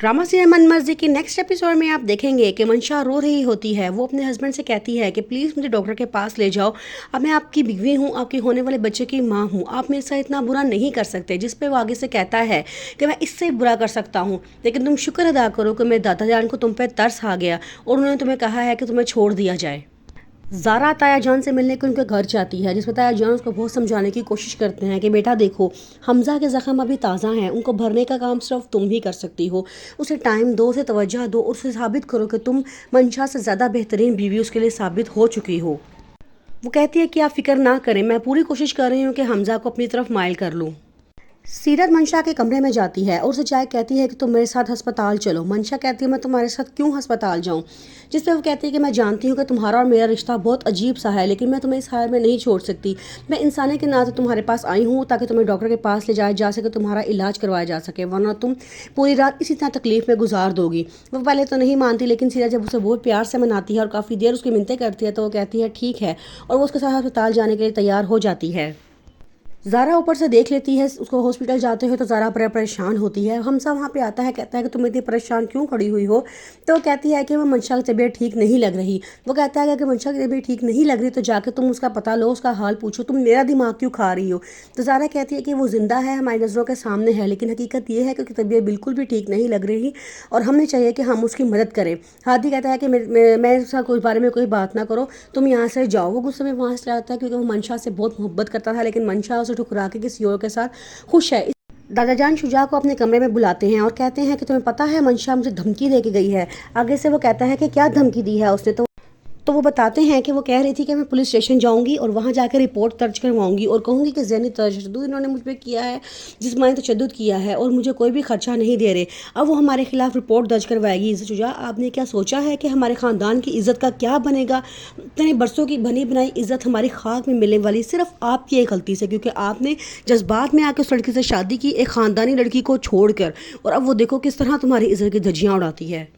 Drama serial मन मर्जी की नेक्स्ट एपिसोड में आप देखेंगे कि मंशा रो रही होती है। वो अपने हस्बैंड से कहती है कि प्लीज़ मुझे डॉक्टर के पास ले जाओ। अब मैं आपकी बीवी हूँ, आपकी होने वाले बच्चे की माँ हूँ, आप मेरे साथ इतना बुरा नहीं कर सकते। जिस पे वो आगे से कहता है कि मैं इससे बुरा कर सकता हूँ, लेकिन तुम शुक्र अदा करो कि मेरे दादा जान को तुम पे तरस आ गया और उन्होंने तुम्हें कहा है कि तुम्हें छोड़ दिया जाए। ज़ारा ताया जान से मिलने को उनके घर जाती है, जिसमें ताया जान उसको बहुत समझाने की कोशिश करते हैं कि बेटा देखो, हमज़ा के ज़ख्म अभी ताज़ा हैं, उनको भरने का काम सिर्फ तुम ही कर सकती हो। उसे टाइम दो, उसे तवज्जो दो और उसे साबित करो कि तुम मंशा से ज़्यादा बेहतरीन बीवी उसके लिए साबित हो चुकी हो। वो कहती है कि आप फिक्र ना करें, मैं पूरी कोशिश कर रही हूँ कि हमज़ा को अपनी तरफ माइल कर लूँ। सीरत मंशा के कमरे में जाती है और उसे चाय कहती है कि तुम मेरे साथ अस्पताल चलो। मंशा कहती है मैं तुम्हारे साथ क्यों अस्पताल जाऊं? जिस पे वो कहती है कि मैं जानती हूँ कि तुम्हारा और मेरा रिश्ता बहुत अजीब सा है, लेकिन मैं तुम्हें इस हाल में नहीं छोड़ सकती। मैं इंसानी के नाते तुम्हारे पास आई हूँ ताकि तुम्हें डॉक्टर के पास ले जाया जा सके, तुम्हारा इलाज करवाया जा सके, वरना तुम पूरी रात इसी तरह तकलीफ में गुजार दोगी। वो पहले तो नहीं मानती, लेकिन सीरत जब उसे बहुत प्यार से मनाती है और काफ़ी देर उसकी मिन्नतें करती है तो वो कहती है ठीक है, और वो उसके साथ अस्पताल जाने के लिए तैयार हो जाती है। ज़ारा ऊपर से देख लेती है उसको हॉस्पिटल जाते हुए, तो ज़ारा बड़ा परेशान होती है। हमसा वहाँ पे आता है, कहता है कि तुम इतनी परेशान क्यों खड़ी हुई हो? तो वो कहती है कि वो मंशा की तबीयत ठीक नहीं लग रही। वो कहता है कि मंशा की तबीयत ठीक नहीं लग रही तो जाकर तुम उसका पता लो, उसका हाल पूछो, तुम मेरा दिमाग क्यों खा रही हो? तो ज़ारा कहती है कि वो ज़िंदा है, हमारी नज़रों के सामने है, लेकिन हकीकत ये है कि उसकी तबीयत बिल्कुल भी ठीक नहीं लग रही और हमें चाहिए कि हम उसकी मदद करें। हादी कहता है कि मैं उसका कोई बारे में कोई बात ना करो, तुम यहाँ से जाओ। वो गुस्से में वहाँ से आता है क्योंकि वो मंशा से बहुत मोहब्बत करता था, लेकिन मंशा उसे ठुकरा के किसी और के साथ खुश है। दादा जान शुजा को अपने कमरे में बुलाते हैं और कहते हैं कि तुम्हें पता है मंशा मुझे धमकी दे के गई है। आगे से वो कहता है कि क्या धमकी दी है उसने? तो वो बताते हैं कि वो कह रही थी कि मैं पुलिस स्टेशन जाऊंगी और वहाँ जाकर रिपोर्ट दर्ज करवाऊंगी और कहूँगी कि ज़हनी तशद्दुद इन्होंने मुझ पर किया है, जिस्मानी तशद्दुद किया है और मुझे कोई भी खर्चा नहीं दे रहे। अब वो हमारे खिलाफ रिपोर्ट दर्ज करवाएगी। शुजा, आपने क्या सोचा है कि हमारे ख़ानदान की इज़्ज़त का क्या बनेगा? इतने बरसों की बनी बनाई इज़्ज़त हमारी खाक में मिलने वाली सिर्फ आपकी एक गलती से, क्योंकि आपने जज्बात में आकर उस लड़की से शादी की, एक ख़ानदानी लड़की को छोड़ कर। और अब वो देखो किस तरह तुम्हारी इज़्ज़त की धज्जियाँ उड़ाती है।